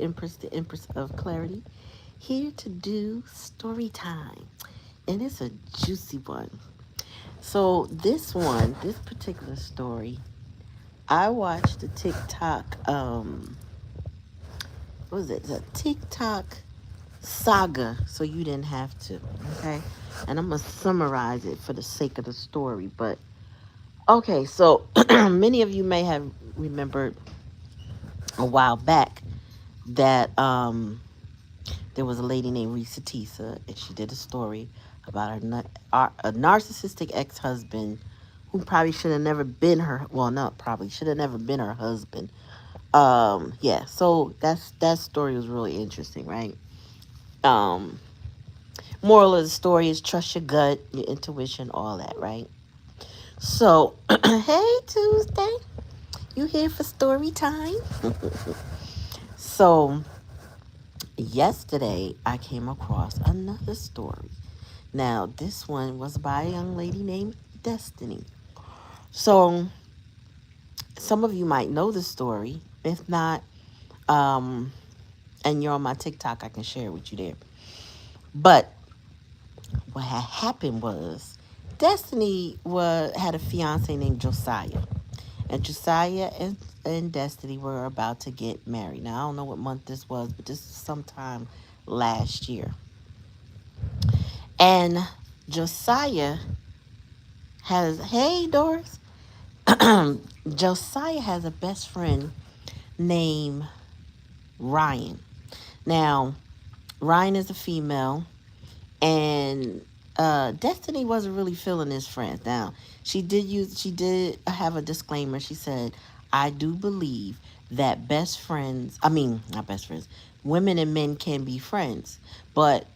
Empress, the Empress of Clarity, here to do story time. And it's a juicy one. So, this particular story, I watched the TikTok, what was it? The TikTok saga, so you didn't have to, okay? And I'm going to summarize it for the sake of the story. But, okay, so many of you may have remembered a while back that there was a lady named Risa Tisa, and she did a story about a narcissistic ex-husband who probably should have never been her. Well, not probably should have never been her husband. Yeah. So that story was really interesting, right? Um, Moral of the story is trust your gut, your intuition, all that, right? So, hey Tuesday, you here for story time? So yesterday I came across another story. Now, this one was by a young lady named Destiny. So, some of you might know the story. If not, um, and you're on my TikTok, I can share it with you there. But what had happened was had a fiance named Josiah. And Josiah and Destiny were about to get married. Now, I don't know what month this was, but this is sometime last year. And Josiah hey, Doris. Josiah has a best friend named Ryan. Now, Ryan is a female, and Destiny wasn't really feeling his friends. Now, she did have a disclaimer. She said, "I do believe that best friends, I mean, not best friends, women and men can be friends, but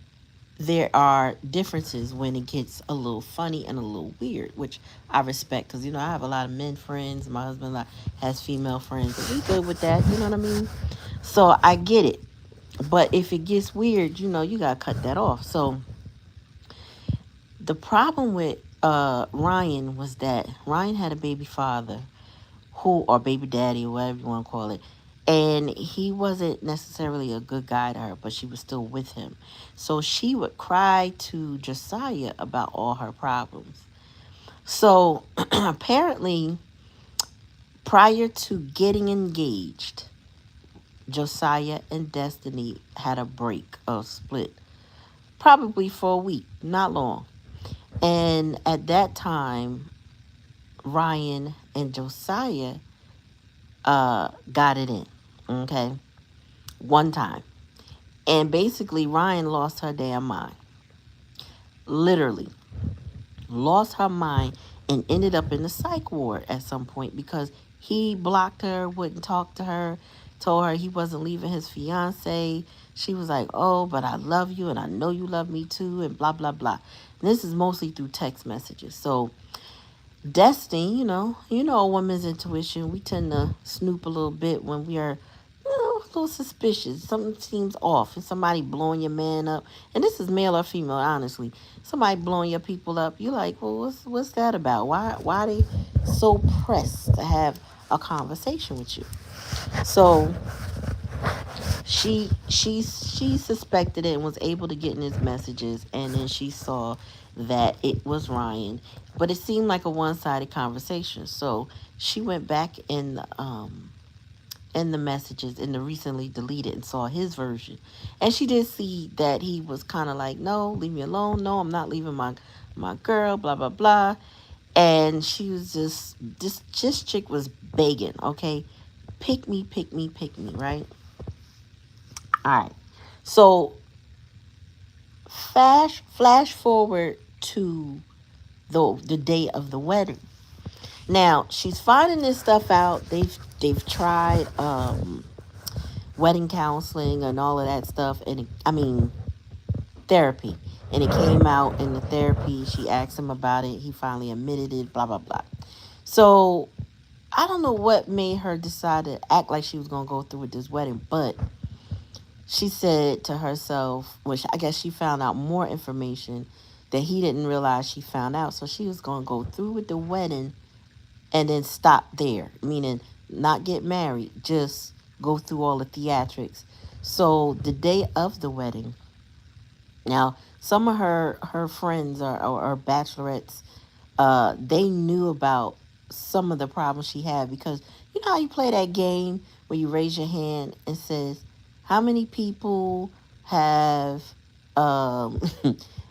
there are differences when it gets a little funny and a little weird," which I respect because, I have a lot of men friends. My husband has female friends. And we good with that. You know what I mean? So I get it. But if it gets weird, you got to cut that off. So the problem with Ryan was that Ryan had a baby father or baby daddy, or whatever you want to call it. And he wasn't necessarily a good guy to her, but she was still with him. So she would cry to Josiah about all her problems. So apparently, prior to getting engaged, Josiah and Destiny had a break, a split, probably for a week, not long. And at that time, Ryan and Josiah got it in, okay, one time. And basically, Ryan lost her damn mind. Literally, lost her mind and ended up in the psych ward at some point because he blocked her, wouldn't talk to her, told her he wasn't leaving his fiance. She was like, "Oh, but I love you and I know you love me too," and blah, blah, blah. And this is mostly through text messages. So, Destiny, a woman's intuition. We tend to snoop a little bit when we are, a little suspicious. Something seems off. If somebody blowing your man up, and this is male or female, honestly. Somebody blowing your people up, you're like, well, what's that about? Why are they so pressed to have a conversation with you? So she suspected it and was able to get in his messages, and then she saw that it was Ryan, but it seemed like a one-sided conversation. So she went back in the messages in the recently deleted and saw his version, and she did see that he was kind of like, "No, leave me alone. No, I'm not leaving my girl, blah blah blah." And she was just chick was begging, okay, pick me, pick me, pick me, right? All right. So flash forward to the day of the wedding. Now she's finding this stuff out. They've tried wedding counseling and all of that stuff, and I mean therapy. And it came out in the therapy. She asked him about it. He finally admitted it. Blah blah blah. So I don't know what made her decide to act like she was gonna go through with this wedding, but she said to herself, which I guess she found out more information that he didn't realize she found out. So she was going to go through with the wedding and then stop there, meaning not get married, just go through all the theatrics So the day of the wedding, now some of her friends or bachelorettes, they knew about some of the problems she had because you know how you play that game where you raise your hand and says how many people have um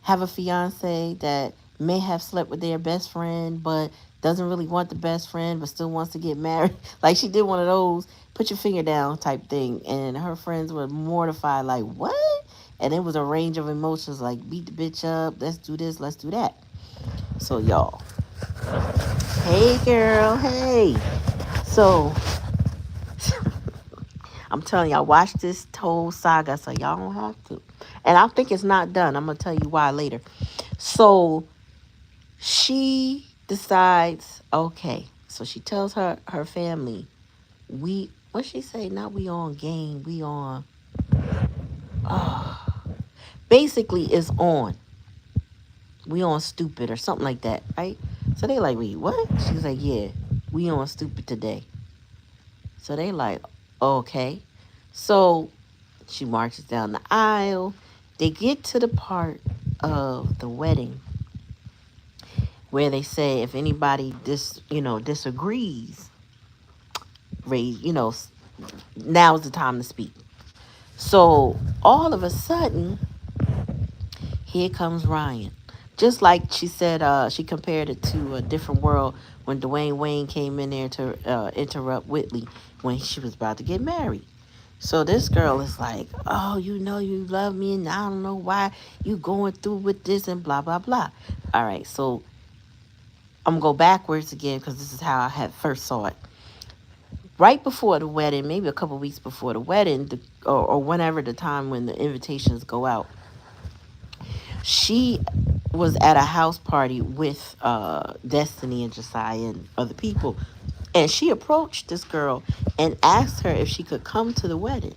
have a fiance that may have slept with their best friend but doesn't really want the best friend but still wants to get married. Like she did one of those put your finger down type thing, and her friends were mortified like what, and it was a range of emotions like beat the bitch up, let's do this, let's do that. So y'all, hey girl, hey. So I'm telling y'all, watch this whole saga so y'all don't have to. And I think it's not done. I'm gonna tell you why later. So she decides, okay. So she tells her family, we what she say? Not we on game, we on basically it's on. We on stupid or something like that, right? So they like, wait, what? She's like, yeah, we on stupid today. So they like, okay. So she marches down the aisle. They get to the part of the wedding where they say if anybody disagrees, raise, now's the time to speak. So all of a sudden, here comes Ryan. Just like she said, she compared it to a different world when Dwayne Wayne came in there to interrupt Whitley when she was about to get married. So this girl is like, oh, you know you love me, and I don't know why you going through with this and blah blah blah. All right, so I'm gonna go backwards again because this is how I had first saw it. Right before the wedding, maybe a couple weeks before the wedding, or whenever the time when the invitations go out, she was at a house party with Destiny and Josiah and other people. And she approached this girl and asked her if she could come to the wedding.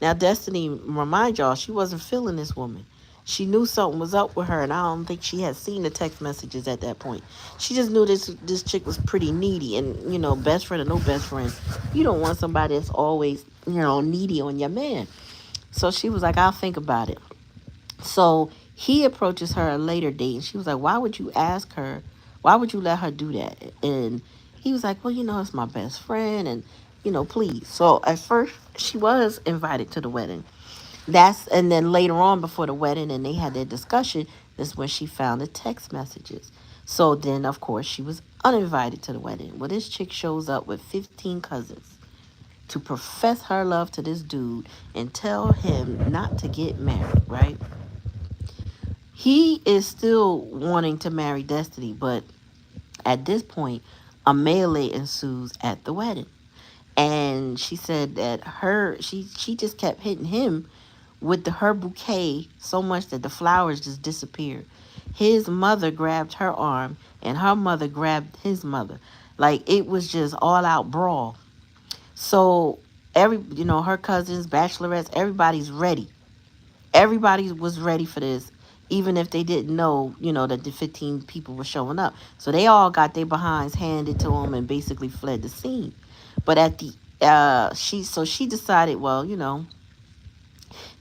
Now, Destiny, remind y'all, she wasn't feeling this woman. She knew something was up with her, and I don't think she had seen the text messages at that point. She just knew this chick was pretty needy, and best friend or no best friend, you don't want somebody that's always needy on your man. So she was like, "I'll think about it." So he approaches her a later date, and she was like, "Why would you ask her? Why would you let her do that?" And he was like, "Well, it's my best friend, and please." So at first, she was invited to the wedding. And then later on, before the wedding, and they had their discussion. That's when she found the text messages. So then, of course, she was uninvited to the wedding. Well, this chick shows up with 15 cousins to profess her love to this dude and tell him not to get married, right? He is still wanting to marry Destiny, but at this point, a melee ensues at the wedding. And she said that she just kept hitting him with her bouquet so much that the flowers just disappeared. His mother grabbed her arm and her mother grabbed his mother. Like it was just all out brawl. So her cousins, bachelorettes, everybody's ready. Everybody was ready for this, even if they didn't know, that the 15 people were showing up. So they all got their behinds handed to them and basically fled the scene. But at the she decided, well,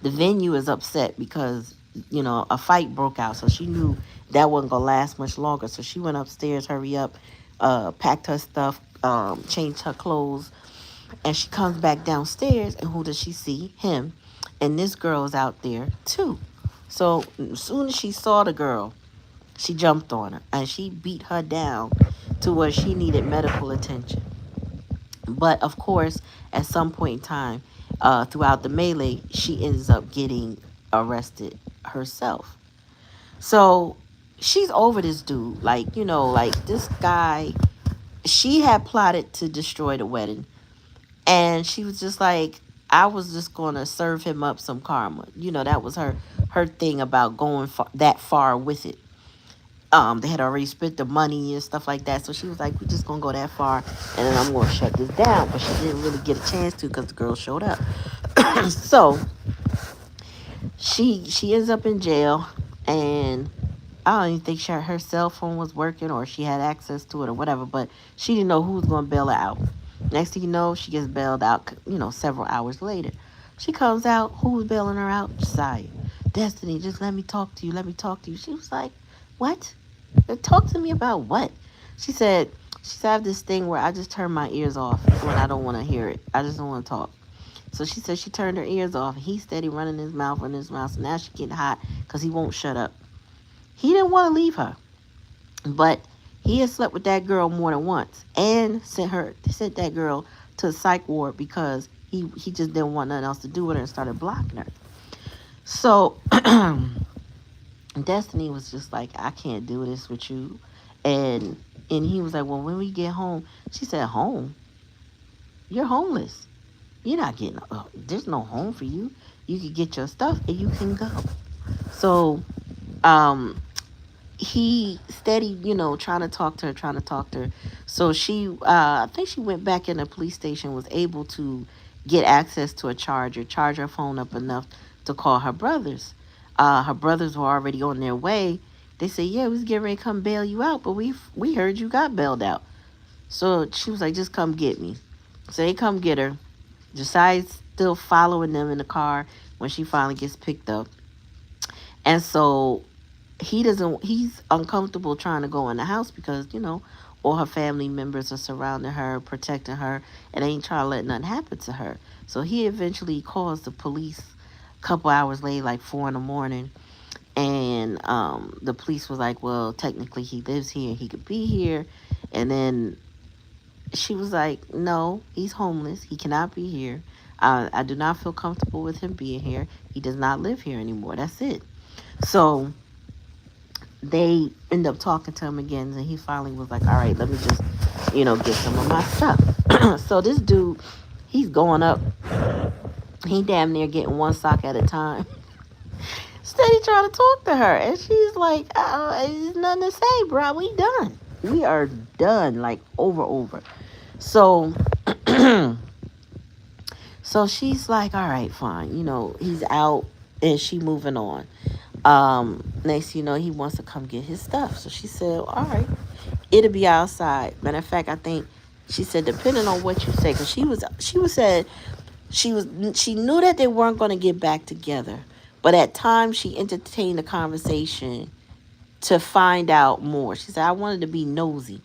the venue is upset because a fight broke out. So she knew that wasn't gonna last much longer. So she went upstairs, hurry up, packed her stuff, changed her clothes, and she comes back downstairs, and who does she see? Him. And this girl is out there too. So as soon as she saw the girl, she jumped on her and she beat her down to where she needed medical attention. But of course, at some point in time, throughout the melee, she ends up getting arrested herself. So she's over this dude. Like this guy, she had plotted to destroy the wedding. And she was just like, I was just going to serve him up some karma. That was her thing about going that far with it. They had already spent the money and stuff like that. So she was like, we're just going to go that far, and then I'm going to shut this down. But she didn't really get a chance to because the girl showed up. So she ends up in jail, and I don't even think her cell phone was working or she had access to it or whatever, but she didn't know who was going to bail her out. Next thing you know, she gets bailed out, several hours later. She comes out. Who's bailing her out? Josiah. Destiny, just let me talk to you. Let me talk to you. She was like, what? Talk to me about what? She said, I have this thing where I just turn my ears off when I don't want to hear it. I just don't want to talk. So she said she turned her ears off. He's steady running his mouth, running his mouth. So now she's getting hot because he won't shut up. He didn't want to leave her. But he had slept with that girl more than once and sent that girl to a psych ward because he just didn't want nothing else to do with her and started blocking her. So Destiny was just like, I can't do this with you. And he was like, well, when we get home, she said, home? You're homeless. You're not getting, there's no home for you. You can get your stuff and you can go. So, he steady, trying to talk to her. So she, I think she went back in the police station, was able to get access to a charger, charge her phone up enough to call her brothers. Her brothers were already on their way. They said, yeah, we was getting ready to come bail you out, but we heard you got bailed out. So she was like, just come get me. So they come get her. Josiah's still following them in the car when she finally gets picked up. And so he's uncomfortable trying to go in the house because, all her family members are surrounding her, protecting her, and they ain't trying to let nothing happen to her. So he eventually calls the police a couple hours later, like 4 a.m. And the police was like, well, technically he lives here. He could be here. And then she was like, no, he's homeless. He cannot be here. I do not feel comfortable with him being here. He does not live here anymore. That's it. So they end up talking to him again, and he finally was like, all right, let me just, get some of my stuff. So this dude, he's going up. He damn near getting one sock at a time. Steady trying to talk to her. And she's like, there's nothing to say, bro. We done. We are done, like over. So, so she's like, all right, fine. He's out and she moving on. Next, he wants to come get his stuff. So she said, all right, it'll be outside. Matter of fact, I think she said, depending on what you say, because she knew that they weren't going to get back together. But at times she entertained the conversation to find out more. She said, I wanted to be nosy.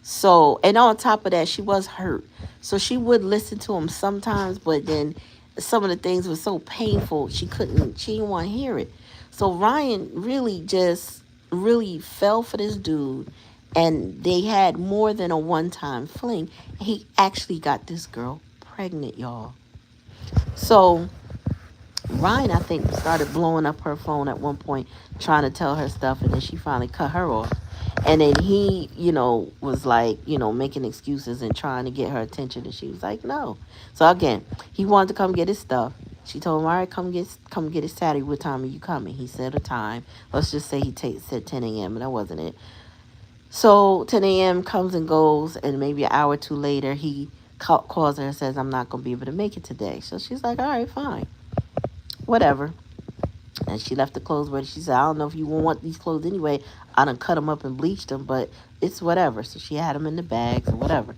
So, and on top of that, she was hurt. So she would listen to him sometimes, but then some of the things were so painful, she didn't want to hear it. So Ryan really fell for this dude, and they had more than a one-time fling. He actually got this girl pregnant, y'all. So Ryan, I think, started blowing up her phone at one point, trying to tell her stuff, and then she finally cut her off. And then he, was like, making excuses and trying to get her attention, and she was like, no. So again, he wanted to come get his stuff. She told him, all right, come get it Saturday. What time are you coming? He said a time. Let's just say said 10 a.m., and that wasn't it. So 10 a.m. comes and goes, and maybe an hour or two later, he calls her and says, I'm not going to be able to make it today. So she's like, all right, fine. Whatever. And she left the clothes ready. She said, I don't know if you won't want these clothes anyway. I done cut them up and bleached them, but it's whatever. So she had them in the bags or whatever.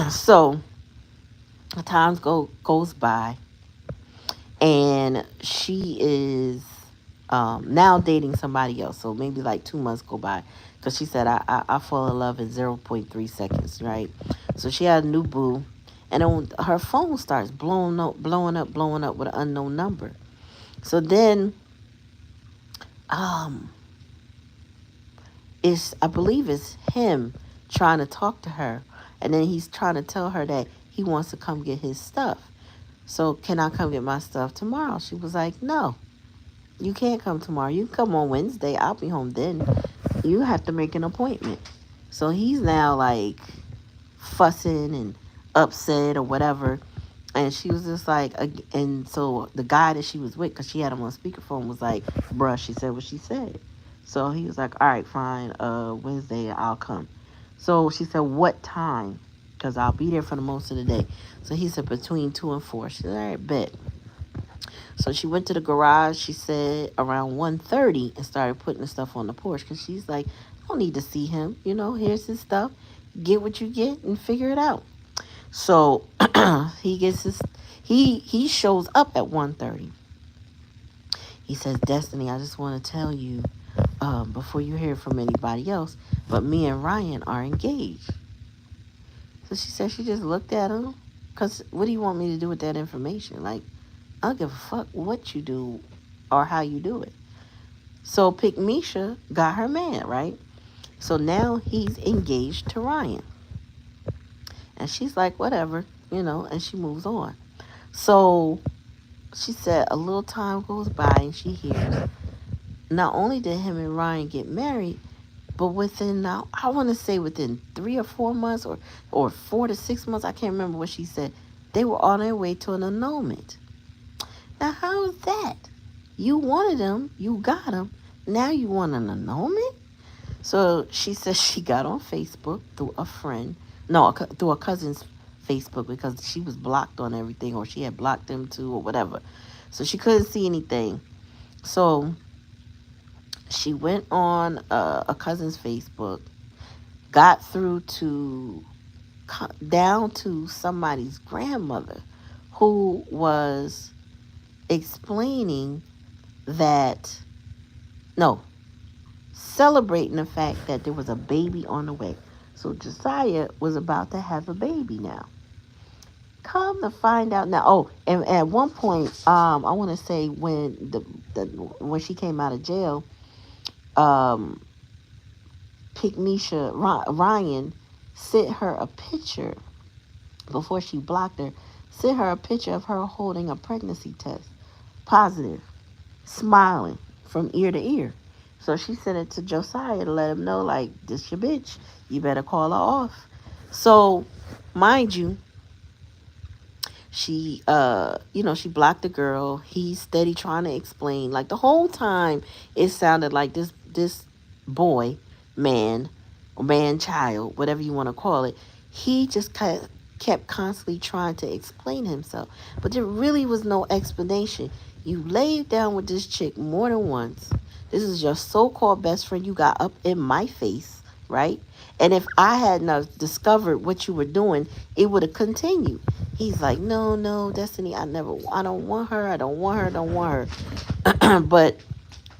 So the time goes by, and she is now dating somebody else. So maybe like 2 months go by, because she said, I fall in love in 0.3 seconds, right? So she had a new boo, and then her phone starts blowing up with an unknown number. So then, I believe it's him trying to talk to her, and then he's trying to tell her that he wants to come get his stuff. So can I come get my stuff tomorrow? She was like, no, you can't come tomorrow. You can come on Wednesday. I'll be home then. You have to make an appointment. So he's now like fussing and upset or whatever. And she was just like, and so the guy that she was with, because she had him on speakerphone, was like, bruh, she said what she said. So he was like, all right, fine, Wednesday, I'll come. So she said, what time? Because I'll be there for the most of the day. So he said, between 2 and 4. She said, all right, bet. So she went to the garage, she said, around 1:30, and started putting the stuff on the porch, because she's like, I don't need to see him. Here's his stuff. Get what you get and figure it out. So he gets his he shows up at 1:30. He says, Destiny, I just want to tell you, before you hear from anybody else, but me and Ryan are engaged. So she said she just looked at him. Because what do you want me to do with that information? Like, I don't give a fuck what you do or how you do it. So Pick Misha got her man, right? So now he's engaged to Ryan. And she's like, whatever, and she moves on. So she said a little time goes by and she hears not only did him and Ryan get married, but within now, I want to say within 3 or 4 months or 4 to 6 months, I can't remember what she said, they were on their way to an annulment. Now, how is that? You wanted him, you got him, now you want an annulment? So she says she got on Facebook through a friend, no, through a cousin's Facebook because she was blocked on everything or she had blocked them too or whatever. So she couldn't see anything. So she went on a cousin's Facebook, got through to down to somebody's grandmother who was explaining that, no, celebrating the fact that there was a baby on the way. So Josiah was about to have a baby now. Come to find out now. Oh, and at one point, I want to say when when she came out of jail, Pick Misha Ryan sent her a picture before she blocked her. Sent her a picture of her holding a pregnancy test, positive, smiling from ear to ear. So she sent it to Josiah to let him know, like, this your bitch. You better call her off. So, mind you, she she blocked the girl. He's steady trying to explain. Like the whole time it sounded like this boy, man, or man child, whatever you want to call it, he just kept constantly trying to explain himself. But there really was no explanation. You laid down with this chick more than once. This is your so-called best friend. You got up in my face, right? And if I had not discovered what you were doing, it would have continued. He's like, no, Destiny, I don't want her. I don't want her. I don't want her. But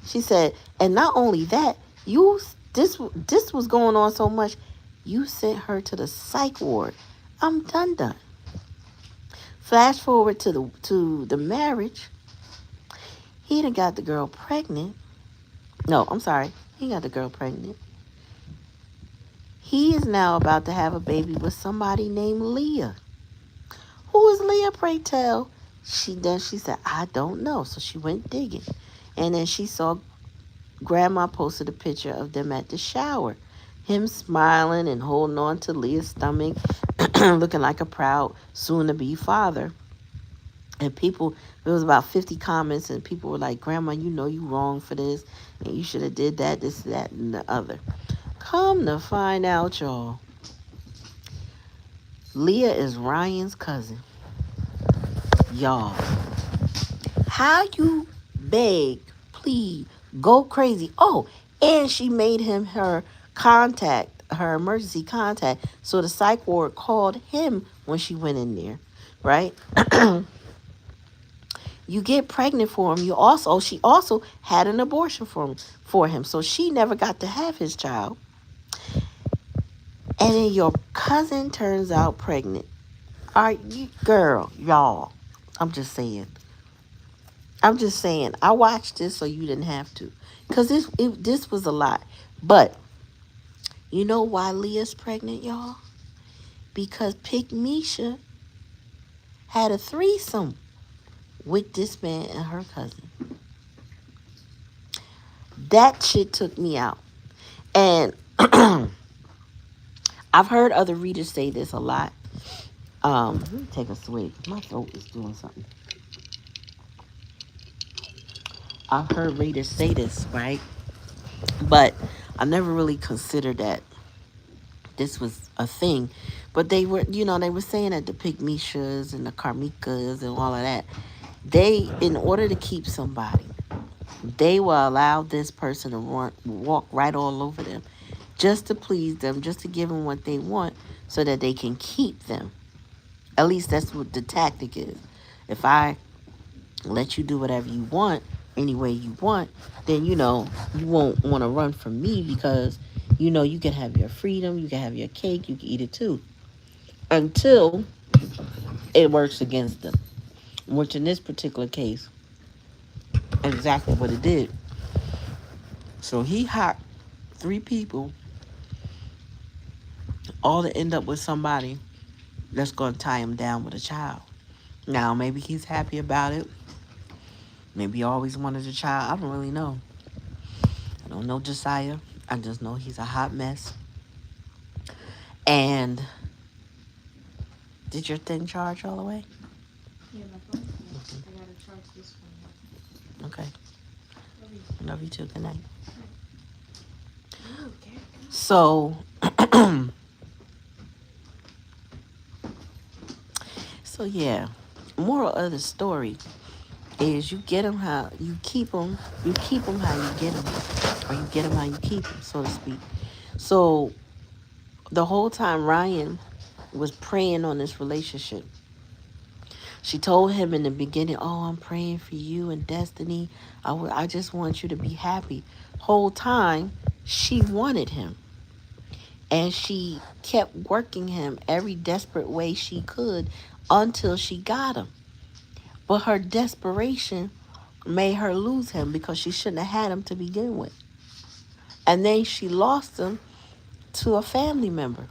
she said, and not only that, this was going on so much, you sent her to the psych ward. I'm done. Flash forward to the marriage. He done got the girl pregnant. No, I'm sorry. He got the girl pregnant. He is now about to have a baby with somebody named Leah. Who is Leah, pray tell? She said, I don't know. So she went digging. And then she saw Grandma posted a picture of them at the shower. Him smiling and holding on to Leah's stomach, looking like a proud soon-to-be father. And there was about 50 comments, and people were like, Grandma, you know you wrong for this, and you should have did that, this, that, and the other. Come to find out, y'all, Leah is Ryan's cousin. Y'all, how you beg, plead, go crazy. Oh, and she made him her emergency contact. So the psych ward called him when she went in there, right? You get pregnant for him. She also had an abortion for him. So she never got to have his child. And then your cousin turns out pregnant. Are you, girl, y'all? I'm just saying. I watched this so you didn't have to. Because this was a lot. But you know why Leah's pregnant, y'all? Because Pick Misha had a threesome with this man and her cousin. That shit took me out. And I've heard other readers say this a lot. Let me take a swig. My throat is doing something. I've heard readers say this, right? But I never really considered that this was a thing. But they were saying that the Pygmishas and the Karmicas and all of that, in order to keep somebody, they will allow this person to walk right all over them just to please them, just to give them what they want so that they can keep them. At least that's what the tactic is. If I let you do whatever you want, any way you want, then you won't want to run from me because you can have your freedom, you can have your cake, you can eat it too. Until it works against them. Which in this particular case, exactly what it did. So he hired three people all to end up with somebody that's going to tie him down with a child. Now, maybe he's happy about it. Maybe he always wanted a child. I don't really know. I don't know Josiah. I just know he's a hot mess. And did your thing charge all the way? Yeah, my phone. Yeah. I gotta charge this one. Okay. Love you. Love you too. Good night. Ooh, okay. So, so yeah. Moral of the story is you get them how you keep them. You keep them how you get them, or you get them how you keep them, so to speak. So the whole time Ryan was praying on this relationship. She told him in the beginning, "Oh, I'm praying for you and Destiny. I just want you to be happy." Whole time she wanted him, and she kept working him every desperate way she could until she got him. But her desperation made her lose him because she shouldn't have had him to begin with. And then she lost him to a family member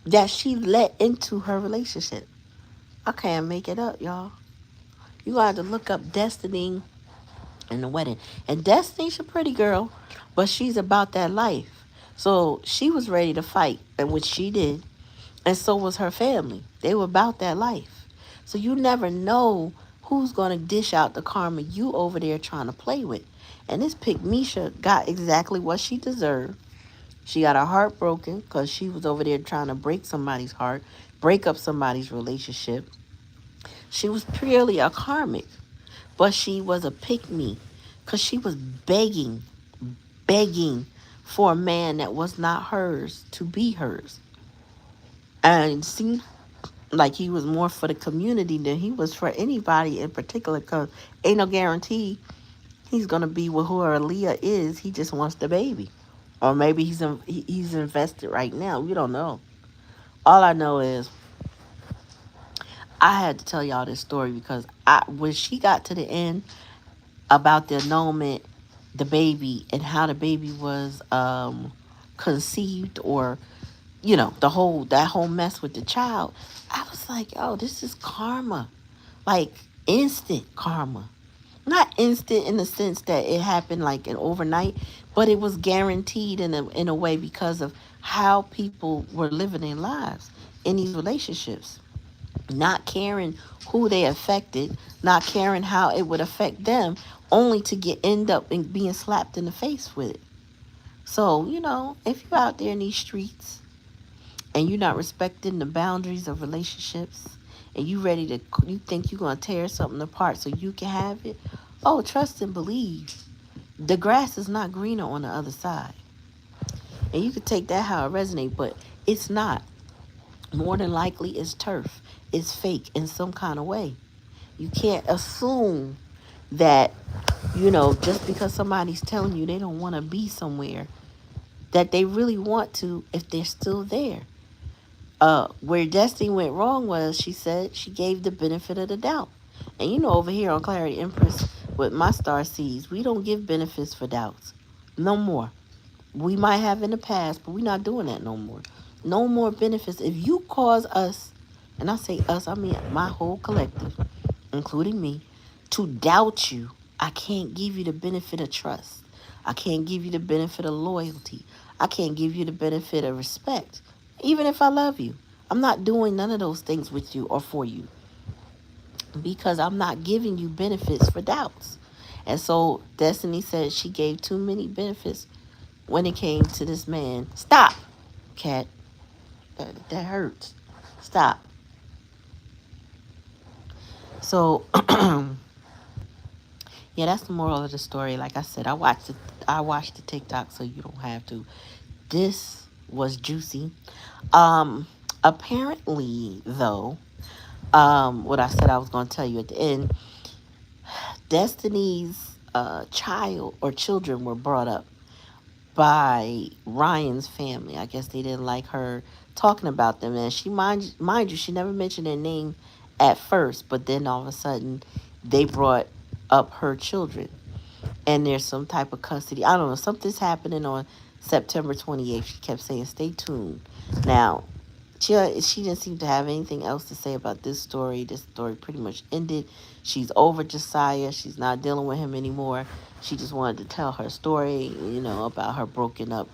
that she let into her relationship. I can't make it up, y'all. You got to look up Destiny in the wedding. And Destiny's a pretty girl, but she's about that life. So she was ready to fight, and which she did. And so was her family. They were about that life. So you never know who's going to dish out the karma you over there trying to play with. And this pig Misha got exactly what she deserved. She got her heart broken because she was over there trying to break somebody's heart, break up somebody's relationship. She was purely a karmic, but she was a pick me because she was begging for a man that was not hers to be hers. And it seemed like he was more for the community than he was for anybody in particular because ain't no guarantee he's going to be with whoever Leah is. He just wants the baby. Or maybe he's invested right now. We don't know. All I know is I had to tell y'all this story because when she got to the end about the annulment, the baby, and how the baby was conceived, or that whole mess with the child, I was like, oh, this is karma, like instant karma. Not instant in the sense that it happened like an overnight, but it was guaranteed in a way because of how people were living their lives in these relationships, not caring who they affected, not caring how it would affect them, only to end up in being slapped in the face with it. So if you're out there in these streets and you're not respecting the boundaries of relationships, and you think you're going to tear something apart so you can have it, oh, trust and believe the grass is not greener on the other side. And you can take that how it resonates, but it's not. More than likely it's turf. It's fake in some kind of way. You can't assume that just because somebody's telling you they don't want to be somewhere, that they really want to if they're still there. Where Destiny went wrong was, she said she gave the benefit of the doubt. And over here on Clarityempress with my star seeds, we don't give benefits for doubts. No more. We might have in the past, but we're not doing that no more. No more benefits. If you cause us, and I say us, I mean my whole collective, including me, to doubt you, I can't give you the benefit of trust. I can't give you the benefit of loyalty. I can't give you the benefit of respect. Even if I love you, I'm not doing none of those things with you or for you because I'm not giving you benefits for doubts. And so Destiny said she gave too many benefits when it came to this man. Stop, cat. That hurts. Stop. So yeah, that's the moral of the story. Like I said, I watched the TikTok, so you don't have to. This was juicy. Um, Apparently, though, what I said I was going to tell you at the end, Destiny's child or children were brought up by Ryan's family. I guess they didn't like her talking about them, and she mind you, she never mentioned their name at first, but then all of a sudden, they brought up her children, and there's some type of custody. I don't know. Something's happening on September 28th. She kept saying, "Stay tuned." Now, she didn't seem to have anything else to say about this story. This story pretty much ended. She's over Josiah. She's not dealing with him anymore. She just wanted to tell her story, about her broken up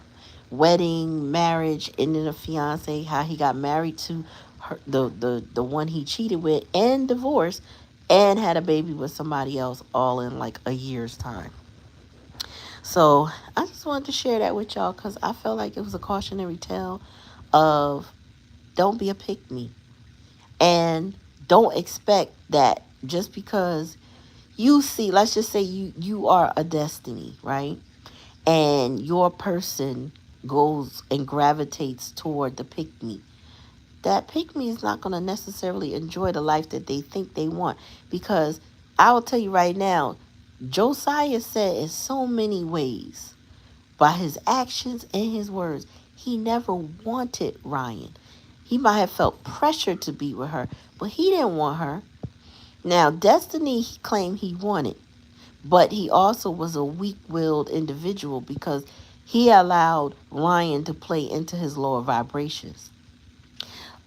wedding, marriage, ending a fiance, how he got married to her, the one he cheated with, and divorced, and had a baby with somebody else, all in like a year's time. So I just wanted to share that with y'all because I felt like it was a cautionary tale of don't be a pick me, and don't expect that just because you see, let's just say you are a destiny, right? And your person goes and gravitates toward the pick me. That pick me is not going to necessarily enjoy the life that they think they want, because I will tell you right now, Josiah said in so many ways, by his actions and his words, he never wanted Ryan. He might have felt pressure to be with her, but he didn't want her. Now, Destiny, he claimed he wanted, but he also was a weak-willed individual because he allowed Ryan to play into his lower vibrations.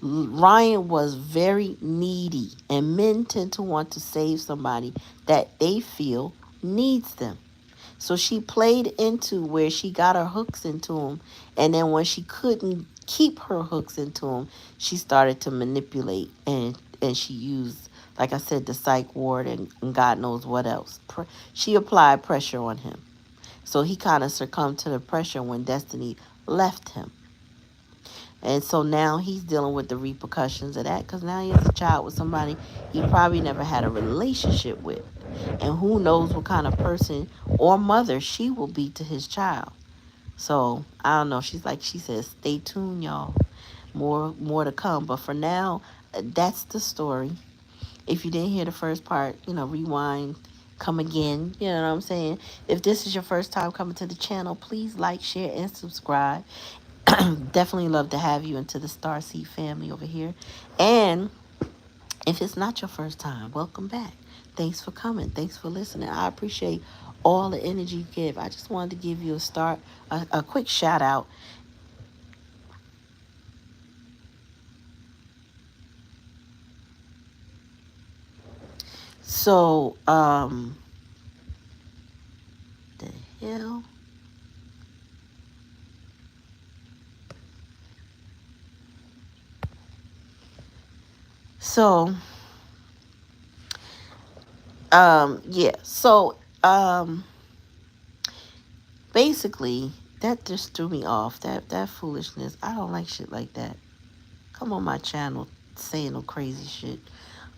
Ryan was very needy, and men tend to want to save somebody that they feel needs them. So she played into where she got her hooks into him, and then when she couldn't keep her hooks into him, she started to manipulate, and she used, like I said, the psych ward and God knows what else. She applied pressure on him, so he kind of succumbed to the pressure when Destiny left him. And so now he's dealing with the repercussions of that because now he has a child with somebody he probably never had a relationship with. And who knows what kind of person or mother she will be to his child. So I don't know. She says, stay tuned, y'all. More to come. But for now, that's the story. If you didn't hear the first part, rewind, come again. You know what I'm saying? If this is your first time coming to the channel, please like, share, and subscribe. Definitely love to have you into the Starseed family over here. And if it's not your first time, welcome back. Thanks for coming. Thanks for listening. I appreciate all the energy you give. I just wanted to give you a quick shout out. So, the hell? So, yeah. So, basically, that just threw me off. That foolishness. I don't like shit like that. Come on my channel saying no crazy shit.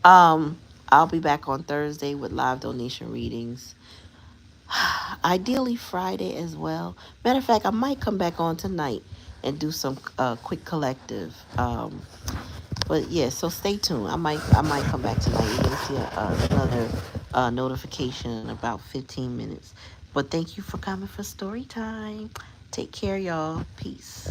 Um, I'll be back on Thursday with live donation readings. Ideally Friday as well. Matter of fact, I might come back on tonight and do some quick collective. But yeah, so stay tuned. I might come back tonight. You're gonna see another notification in about 15 minutes. But thank you for coming for story time. Take care, y'all. Peace.